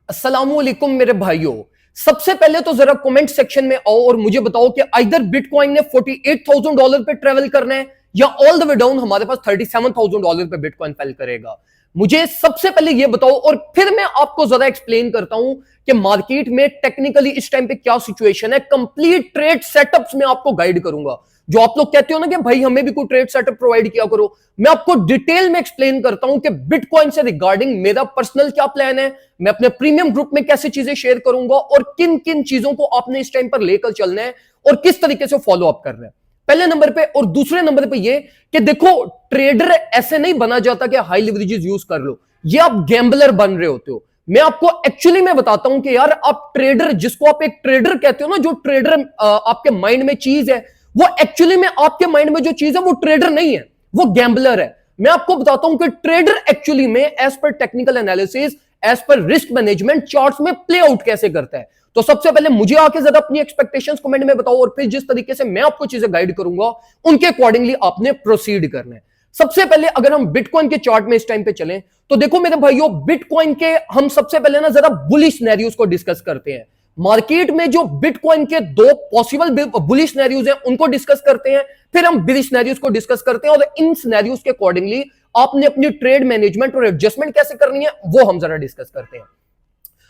अस्सलामुअलैकुम मेरे भाइयों। सबसे पहले तो जरा कमेंट सेक्शन में आओ और मुझे बताओ कि आइदर बिटकॉइन ने $48,000 पे ट्रेवल करना है या ऑल द वे डाउन हमारे पास $37,000 पे बिटकॉइन फेल करेगा। मुझे सबसे पहले ये बताओ और फिर मैं आपको जरा एक्सप्लेन करता हूं कि मार्केट में टेक्निकली इस टाइम पे क्या सिचुएशन है। कंप्लीट ट्रेड सेटअप्स में आपको गाइड करूंगा। जो आप लोग कहते हो ना कि भाई हमें भी कोई ट्रेड सेटअप प्रोवाइड किया करो, मैं आपको डिटेल में एक्सप्लेन करता हूं कि बिटकॉइन से रिगार्डिंग मेरा पर्सनल क्या प्लान है, मैं अपने प्रीमियम ग्रुप में कैसे चीजें शेयर करूंगा और किन किन चीजों को आपने इस टाइम पर लेकर चलना है और किस तरीके से फॉलो अप करना है, पहले नंबर पे। और दूसरे नंबर पे ये कि देखो, ट्रेडर ऐसे नहीं बना जाता कि हाई लिवरेजेस यूज कर लो, ये आप गैम्बलर बन रहे होते हो। मैं आपको एक्चुअली में बताता हूं कि यार आप ट्रेडर, जिसको आप एक ट्रेडर कहते हो ना, जो ट्रेडर आपके माइंड में चीज है, वो एक्चुअली में आपके माइंड में जो चीज है वो ट्रेडर नहीं है, वो गैम्बलर है। मैं आपको बताता हूं कि ट्रेडर एक्चुअली में as per technical analysis, as per risk management charts में प्ले आउट कैसे करता है। तो सबसे पहले मुझे आके जरा अपनी एक्सपेक्टेशंस कमेंट में बताओ और फिर जिस तरीके से मैं आपको चीजें गाइड करूंगा उनके अकॉर्डिंगली आपने प्रोसीड करना है। सबसे पहले अगर हम बिटकॉइन के चार्ट में इस टाइम पे चलें तो देखो मेरे भाइयों, बिटकॉइन के हम सबसे पहले ना जरा बुलिश सिनेरियोस को डिस्कस करते हैं। मार्केट में जो बिटकॉइन के दो पॉसिबल बुलिश सिनेरियोस हैं उनको डिस्कस करते हैं, फिर हम बिलिश सिनेरियोस को डिस्कस करते हैं और इन सिनेरियोस के अकॉर्डिंगली आपने अपनी ट्रेड मैनेजमेंट और एडजस्टमेंट कैसे करनी है वो हम जरा डिस्कस करते हैं।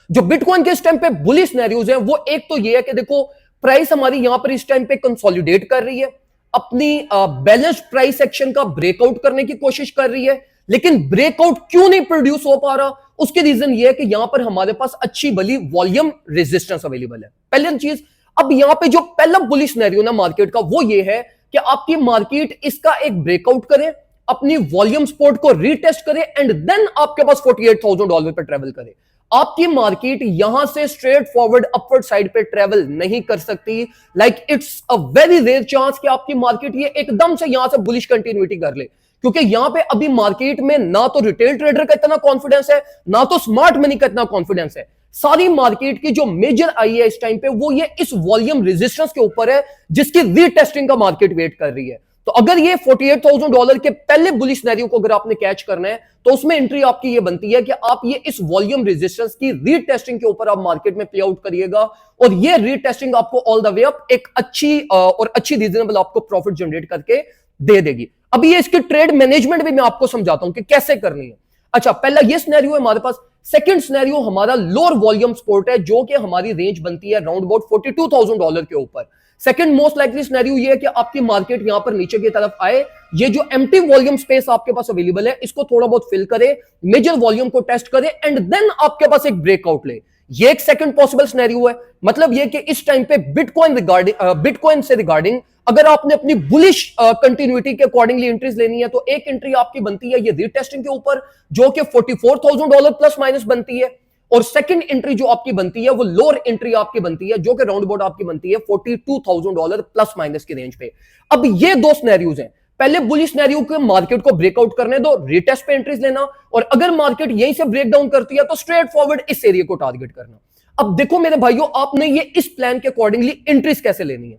जो बिटकॉइन के इस टाइम पे बुलिश सिनेरियोस हैं वो एक तो ये है कि देखो, प्राइस हमारी यहां पर इस टाइम पे कंसोलिडेट कर रही है, अपनी बैलेंस प्राइस एक्शन का ब्रेकआउट करने की कोशिश कर रही है, लेकिन ब्रेकआउट क्यों नहीं प्रोड्यूस हो पा रहा, उसकी रीजन ये है कि यहां पर हमारे पास अच्छी भली वॉल्यूम रेजिस्टेंस अवेलेबल है, पहली चीज। अब यहां पे जो पहला बुलिश सिनेरियो ना मार्केट का वो ये है कि आपकी मार्केट इसका एक ब्रेकआउट करे, अपनी वॉल्यूम सपोर्ट को रीटेस्ट करे एंड देन आपके पास $48,000 पे ट्रेवल करे। आपकी मार्केट यहां से स्ट्रेट फॉरवर्ड अपवर्ड साइड पे ट्रेवल नहीं कर सकती। Like it's a very rare chance कि आपकी मार्केट ये एकदम से यहां से बुलिश कंटिन्यूटी कर ले, क्योंकि यहां पे अभी मार्केट में ना तो रिटेल ट्रेडर का इतना कॉन्फिडेंस है, ना तो स्मार्ट मनी का इतना कॉन्फिडेंस है। सारी मार्केट की जो मेजर आई है इस टाइम पे वो ये इस वॉल्यूम रेजिस्टेंस के ऊपर है, जिसकी रीटेस्टिंग का मार्केट वेट कर रही है। तो अगर ये $48,000 के पहले बुलिश सिनेरियो को अगर आपने कैच करना है तो उसमें एंट्री आपकी ये बनती है कि आप ये इस वॉल्यूम रेजिस्टेंस की रीटेस्टिंग के ऊपर आप मार्केट में प्ले आउट करिएगा और ये रीटेस्टिंग आपको ऑल द वे अप एक अच्छी रीजनेबल आपको प्रॉफिट जनरेट करके दे देगी। अभी ये इसकी ट्रेड मैनेजमेंट भी मैं आपको समझाता हूं कि कैसे करनी है। अच्छा, पहला ये सिनेरियो है हमारे पास। सेकंड सिनेरियो हमारा लोअर वॉल्यूम सपोर्ट है, जो कि हमारी रेंज बनती है राउंड अबाउट $42,000 के ऊपर। सेकंड मोस्ट लाइकली सिनेरियो ये है कि आपकी मार्केट यहां पर नीचे की तरफ आए, ये जो एम्प्टी वॉल्यूम स्पेस आपके पास अवेलेबल है इसको थोड़ा बहुत फिल करे, मेजर वॉल्यूम को टेस्ट करे एंड देन आपके पास एक ब्रेकआउट ले। ये एक सेकंड पॉसिबल सिनेरियो है। मतलब ये कि इस टाइम पे बिटकॉइन से रिगार्डिंग अगर आपने अपनी बुलिश कंटिन्यूटी के अकॉर्डिंगली एंट्रीज लेनी है तो एक एंट्री आपकी बनती है ये रीटेस्टिंग के ऊपर, जो कि $44,000 प्लस माइनस बनती है, और सेकंड एंट्री जो आपकी बनती है वो लोअर एंट्री आपकी बनती है, जो कि राउंड अबाउट आपकी बनती है $42,000 प्लस माइनस की रेंज पे। अब ये दो सिनेरियोज हैं। पहले बुलिश सिनेरियो के मार्केट को ब्रेकआउट करने दो, रीटेस्ट पे एंट्रीज लेना, और अगर मार्केट यहीं से ब्रेक डाउन करती है तो स्ट्रेट फॉरवर्ड इस एरिया को टारगेट करना। अब देखो मेरे भाइयों, आपने ये इस प्लान के अकॉर्डिंगली एंट्रीज कैसे लेनी है।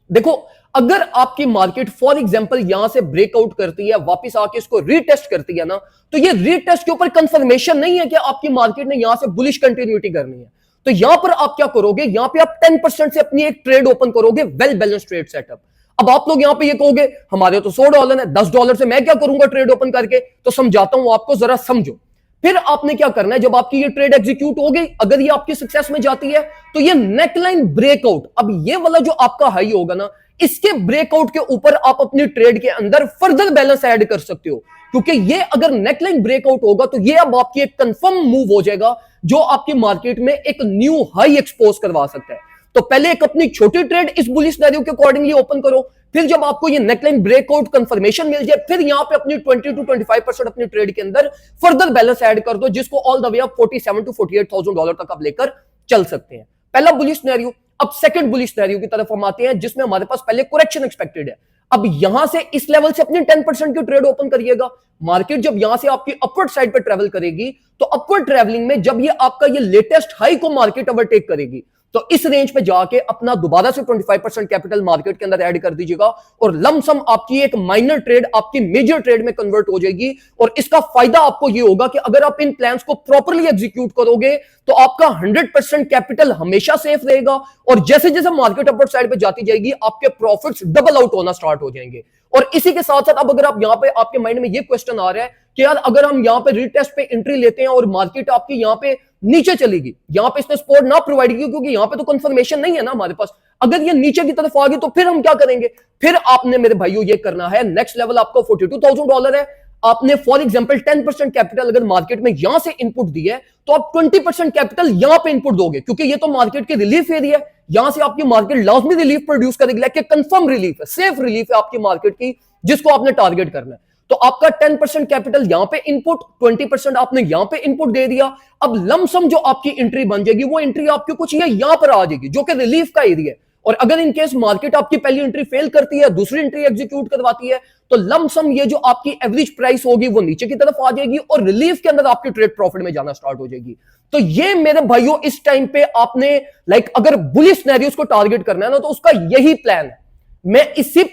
देखो, अगर आपकी मार्केट फॉर एग्जांपल यहां से ब्रेकआउट करती है, वापस आके इसको रीटेस्ट करती है ना, तो ये रीटेस्ट के ऊपर कंफर्मेशन नहीं है कि आपकी मार्केट ने यहां से बुलिश कंटिन्यूटी करनी है। तो यहां पर आप क्या करोगे, यहां पे आप 10% से अपनी एक ट्रेड ओपन करोगे, वेल बैलेंस ट्रेड सेटअप। अब आप लोग यहां पे ये कहोगे हमारे तो $100 है, $10 से मैं क्या करूंगा ट्रेड ओपन करके, तो समझाता हूं आपको, जरा समझो। फिर आपने क्या करना है, जब आपकी ये ट्रेड एग्जीक्यूट हो गई, अगर ये आपकी सक्सेस में जाती है तो ये नेकलाइन ब्रेकआउट, अब ये वाला जो आपका हाई होगा ना, इसके ब्रेकआउट के ऊपर आप अपनी ट्रेड के अंदर फर्दर बैलेंस ऐड कर सकते हो, क्योंकि ये अगर नेकलाइन ब्रेकआउट होगा तो ये अब आपकी एक कंफर्म मूव हो जाएगा जो आपकी मार्केट में एक न्यू हाई एक्सपोज करवा सकता है। तो पहले एक अपनी छोटी ट्रेड इस बुलिश सिनेरियो के अकॉर्डिंगली ओपन करो, फिर जब आपको ये नेकलाइन ब्रेकआउट कंफर्मेशन मिल जाए, फिर यहां पे अपनी 20 to 25% अपनी ट्रेड के अंदर फर्दर बैलेंस ऐड कर दो, जिसको all the way up $47,000 to $48,000 तक आप लेकर चल सकते हैं। पहला बुलिश सिनेरियो। अब सेकंड बुलिश सिनेरियो की तरफ हम आते हैं, जिसमें हमारे पास पहले करेक्शन एक्सपेक्टेड है। अब यहां से इस लेवल से अपनी 10% की ट्रेड ओपन करिएगा। मार्केट जब यहां से आपकी अपवर्ड साइड पे ट्रेवल करेगी तो अपवर्ड ट्रेवलिंग में जब ये आपका ये लेटेस्ट हाई को मार्केट ओवरटेक करेगी तो इस रेंज पे जाके अपना दोबारा से 25% कैपिटल मार्केट के अंदर ऐड कर दीजिएगा और लमसम आपकी एक माइनर ट्रेड आपकी मेजर ट्रेड में कन्वर्ट हो जाएगी। और इसका फायदा आपको ये होगा कि अगर आप इन प्लान्स को प्रॉपर्ली एग्जीक्यूट करोगे तो आपका 100% कैपिटल हमेशा सेफ रहेगा और जैसे जैसे मार्केट अपवर्ड साइड पे जाती जाएगी आपके प्रॉफिट्स डबल आउट होना स्टार्ट हो जाएंगे। और इसी के साथ साथ अब अगर आप यहां पे आपके माइंड में ये क्वेश्चन आ रहा है कि यार अगर हम यहां पे रीटेस्ट पे एंट्री लेते हैं और मार्केट आपकी यहां पे नीचे चलेगी, यहां पे इसने सपोर्ट ना प्रोवाइड की क्योंकि यहां पे तो कंफर्मेशन नहीं है ना हमारे पास, अगर ये नीचे की तरफ आ गई तो फिर हम क्या करेंगे? फिर आपने मेरे भाइयों ये करना है, नेक्स्ट लेवल आपका $42,000 है, आपने फॉर एग्जांपल 10% कैपिटल अगर मार्केट में यहां से इनपुट दी है तो आप 20% कैपिटल यहां पे इनपुट दोगे क्योंकि ये तो मार्केट की रिलीफ एरिया है, यहां से आपकी मार्केट लाजमी रिलीफ प्रोड्यूस करेगी, लेकिन कंफर्म रिलीफ है, सेफ रिलीफ है आपकी मार्केट की जिसको आपने टारगेट करना है। तो आपका 10% कैपिटल यहां पे इनपुट, 20% आपने यहां पे इनपुट दे दिया। अब लमसम जो आपकी एंट्री बन जाएगी वो एंट्री आपकी कुछ ये यहां पर आ जाएगी जो कि रिलीफ का एरिया है। और अगर इन केस मार्केट आपकी पहली एंट्री फेल करती है, दूसरी एंट्री एग्जीक्यूट करवाती है, तो लमसम ये जो आपकी एवरेज प्राइस होगी वो नीचे की तरफ आ जाएगी और रिलीफ के अंदर आपकी ट्रेड प्रॉफिट में जाना स्टार्ट हो जाएगी। तो ये मेरे भाइयों इस टाइम पे आपने अगर बुलिश सिनेरियोस को टारगेट करना है ना तो उसका यही प्लान है। मैं इसी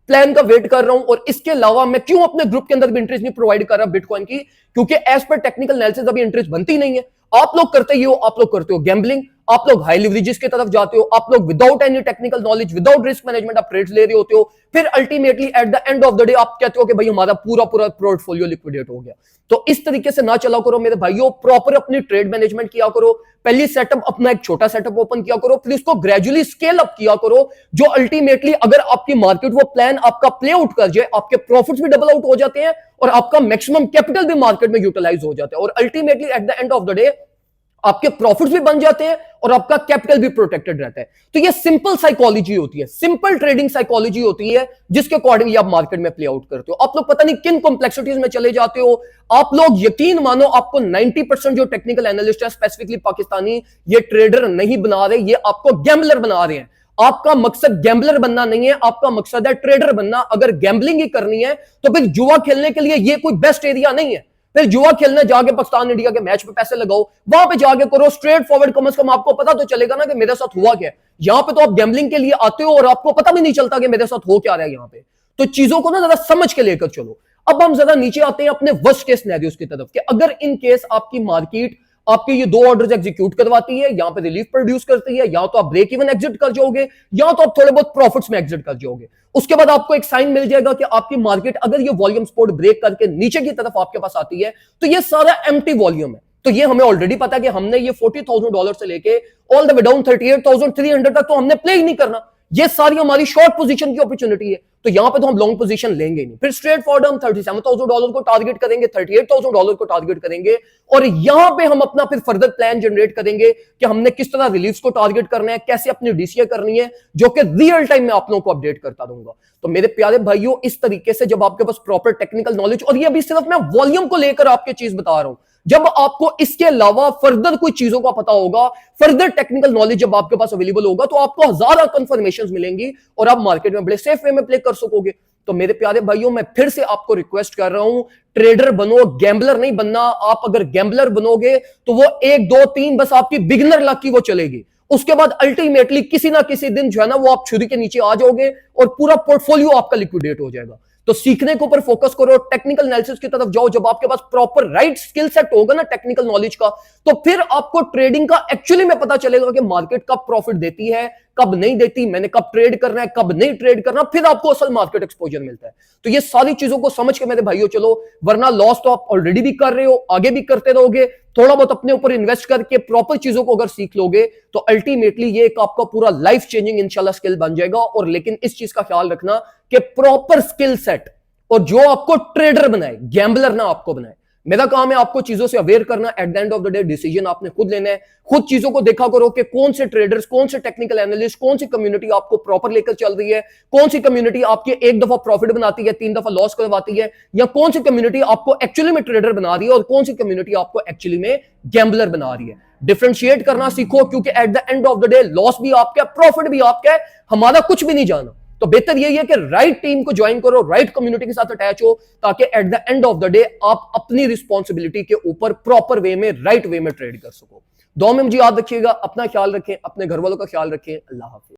प्लान का वेट कर रहा हूं और इसके अलावा मैं क्यों अपने ग्रुप के अंदर भी इंटरेस्ट नहीं प्रोवाइड कर रहा बिटकॉइन की, क्योंकि एज पर टेक्निकल एनालिसिस अभी इंटरेस्ट बनती नहीं है। आप लोग करते ही हो, आप लोग करते हो गैम्बलिंग, आप लोग हाई लिवरेजेस की तरफ जाते हो, आप लोग without any technical knowledge, without risk management आप ट्रेड्स ले रहे होते हो, फिर ultimately at the end of the day आप कहते हो कि भाई हमारा पूरा पोर्टफोलियो लिक्विडेट हो गया। तो इस तरीके से ना चला करो मेरे भाइयों, प्रॉपर अपनी ट्रेड मैनेजमेंट किया करो, पहली सेटअप अपना एक छोटा सेटअप ओपन किया करो, फिर उसको ग्रेजुअली स्केल अप किया करो, जो अल्टीमेटली अगर आपकी मार्केट वो प्लान आपका प्ले आउट कर जाए, आपके प्रॉफिट्स भी डबल आउट हो जाते हैं और आपका मैक्सिमम कैपिटल भी मार्केट में यूटिलाइज हो जाता है और ultimately at the end of the day आपके प्रॉफिट्स भी बन जाते हैं और आपका कैपिटल भी प्रोटेक्टेड रहता है। तो ये सिंपल साइकोलॉजी होती है, सिंपल ट्रेडिंग साइकोलॉजी होती है जिसके अकॉर्डिंग आप मार्केट में प्ले आउट करते हो। आप लोग पता नहीं किन कॉम्प्लेक्सिटीज में चले जाते हो। आप लोग यकीन मानो आपको 90% जो टेक्निकल एनालिस्ट है स्पेसिफिकली पाकिस्तानी, ये ट्रेडर नहीं बना रहे, ये आपको गैम्बलर बना रहे हैं। आपका मकसद गैम्बलर बनना नहीं है, आपका मकसद है ट्रेडर बनना। अगर गैम्बलिंग ही करनी है तो फिर जुआ खेलने के लिए ये कोई बेस्ट एरिया नहीं है। फिर जुआ खेलने जाके पाकिस्तान इंडिया के मैच पे पैसे लगाओ, वहां पे जाके करो स्ट्रेट फॉरवर्ड, कम से कम आपको पता तो चलेगा ना कि मेरे साथ हुआ क्या है। यहां पे तो आप गैम्बलिंग के लिए आते हो और आपको पता भी नहीं चलता कि मेरे साथ हो क्या रहा है यहां पे। तो चीजों को ना जरा समझ के लेकर चलो। अब हम जरा नीचे आते हैं अपने वर्स्ट केस सिनेरियोस की तरफ कि अगर इन केस आपकी मार्केट आपके ये दो ऑर्डर्स एग्जीक्यूट करवाती है, यहां पे रिलीफ प्रोड्यूस करती है, या तो आप ब्रेक इवन एग्जिट कर जाओगे या तो आप थोड़े बहुत प्रॉफिट्स में एग्जिट कर जाओगे। उसके बाद आपको एक साइन मिल जाएगा कि आपकी मार्केट अगर ये वॉल्यूम सपोर्ट ब्रेक करके नीचे की तरफ आपके पास आती है तो ये सारा एम्प्टी वॉल्यूम है। तो ये हमें ऑलरेडी पता है कि हमने ये $40,000 से लेके ऑल द वे डाउन 38,300 तक तो हमने प्ले ही नहीं करना। ये सारी हमारी शॉर्ट पोजीशन की अपॉर्चुनिटी है, तो यहां पे तो हम लॉन्ग पोजीशन लेंगे नहीं। फिर स्ट्रेट फॉरवर्ड हम $37,000 को टारगेट करेंगे, $38,000 को टारगेट करेंगे और यहां पे हम अपना फिर फर्दर प्लान जनरेट करेंगे कि हमने किस तरह रिलीफ्स को टारगेट करना है, कैसे अपनी डीसीए करनी है, जो कि रियल टाइम में आप लोगों को अपडेट करता रहूंगा। तो मेरे प्यारे भाइयों, इस तरीके से जब आपके पास प्रॉपर टेक्निकल नॉलेज, और ये अभी सिर्फ मैं वॉल्यूम को लेकर आपके चीज बता रहा हूं, जब आपको इसके अलावा फर्दर कोई चीजों का पता होगा, फर्दर टेक्निकल नॉलेज जब आपके पास अवेलेबल होगा, तो आपको हजारों कंफर्मेशंस मिलेंगी और आप मार्केट में बड़े सेफ वे में प्ले कर सकोगे। तो मेरे प्यारे भाइयों, मैं फिर से आपको रिक्वेस्ट कर रहा हूं, ट्रेडर बनो, गैम्बलर नहीं बनना। आप अगर गैम्बलर बनोगे तो वो 1 2 3 बस आपकी बिगिनर लक की वो चलेगी। उसके बाद अल्टीमेटली किसी ना किसी दिन जो है ना वो आप छुरी के नीचे आ जाओगे और पूरा पोर्टफोलियो आपका लिक्विडेट हो जाएगा। तो सीखने के ऊपर फोकस करो, टेक्निकल एनालिसिस की तरफ जाओ। जब आपके पास प्रॉपर राइट स्किल सेट होगा ना टेक्निकल नॉलेज का, तो फिर आपको ट्रेडिंग का एक्चुअली में पता चलेगा कि मार्केट कब प्रॉफिट देती है, कब नहीं देती, मैंने कब ट्रेड करना है, कब नहीं ट्रेड करना, फिर आपको असल मार्केट एक्सपोजर मिलता है। तो ये सारी चीजों को समझ के मेरे भाइयों चलो, वरना लॉस तो आप ऑलरेडी भी कर रहे हो, आगे भी करते रहोगे। थोड़ा बहुत अपने ऊपर इन्वेस्ट करके प्रॉपर चीजों को अगर सीख लोगे तो अल्टीमेटली ये एक आपका पूरा लाइफ चेंजिंग इंशाल्लाह स्किल बन जाएगा। और लेकिन इस चीज का ख्याल रखना कि प्रॉपर स्किल सेट, और जो आपको ट्रेडर बनाए, गैम्बलर ना आपको बनाए। मेरा काम है आपको चीजों से अवेयर करना। At the end of the day decision आपने खुद लेना है। खुद चीजों को देखा करो कि कौन से ट्रेडर्स, कौन से टेक्निकल एनालिस्ट, कौन सी कम्युनिटी आपको प्रॉपर लेकर चल रही है, कौन सी कम्युनिटी आपके एक दफा प्रॉफिट बनाती है, 3 दफा लॉस करवाती है, या कौन सी कम्युनिटी आपको एक्चुअली में ट्रेडर बना रही है और कौन सी कम्युनिटी आपको एक्चुअली में गैम्बलर बना रही है। डिफरेंशिएट करना सीखो, क्योंकि at the end of the day loss भी आपका, प्रॉफिट भी आपका है, हमारा कुछ भी नहीं जाना। तो बेहतर यही है कि राइट टीम को ज्वाइन करो, राइट कम्युनिटी के साथ अटैच हो, ताकि at the end of the day आप अपनी रिस्पॉन्सिबिलिटी के ऊपर प्रॉपर वे में, राइट वे में ट्रेड कर सको। दुआ में मुझे याद रखिएगा, अपना ख्याल रखें, अपने घर वालों का ख्याल रखें। अल्लाह हाफिज।